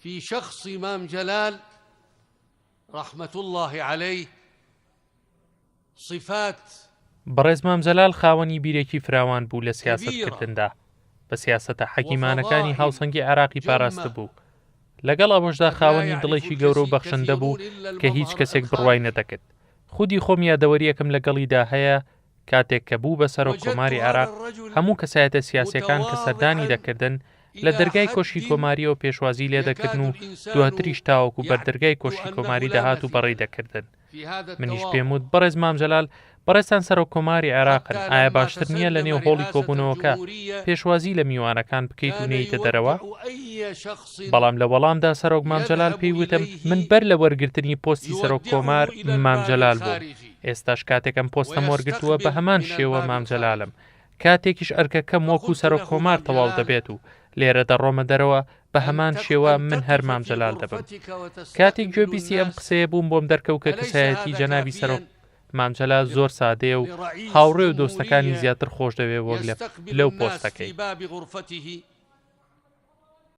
في شخص مام جلال رحمة الله عليه صفات بەڕێز مام جەلال خاوەنی بیرێکی فراوان بوو لە سیاسەتکردندا بە سیاسەتە حەکیمانەکانی هاوسەنگی عێراقی پاراستە بوو لەگەڵ ئەوەشدا خاوەنی دڵێکی گەورە و بەخشندە بوو کە هیچ کەسێک بڕوای نەدەکرد خودی خۆم یادەوەریەکەم لەگەڵیدا هەیە کاتێک کە بوو بە سەرۆک کۆماری عێراق هەموو کەسایەتە سیاسیەکان کە سەردانی دەکردن لە دەرگای کۆشی کۆماریەوە پێشوازی لێ دەکردن و دواتریش تاوەکو بەردەرگای کۆشی کۆماری دەهات و بەڕێ دەکردن منیش پێم وت بەڕێز مام جەلال بەڕێستان سەرۆک کۆماری عێراقن ئایا باشتر نییە لە نێو هۆڵی کۆبوونەوەکە پێشوازی لە میوانەکان بکەیت و نەیتە دەرەوە بەڵام لە وەڵامدا سەرۆک مام جەلال پێی وتم من بەر لە وەرگرتنی پۆستی سەرۆک کۆمار مام جەلال بووم ئێستاش کاتێکم پۆستەم وەرگرتووە بە هەمان شێوە مام جەلالم کاتێکیش ئەرکەکەم وەکو سەرۆک کۆمار تەواو دەبێت و لێرە دەڕۆمە دەرەوە بە هەمان شێوە من هەر مام جەلال دەبم کاتێک گوێبیستی ئەم قسەیە بووم بۆم دەرکەوت کە کەسایەتی جەنابی سەرۆک مام جەلال زۆر سادەیە و هاوڕێ و دۆستەکانی زیاتر خۆش دەوێت وەک لەو پۆستەکەی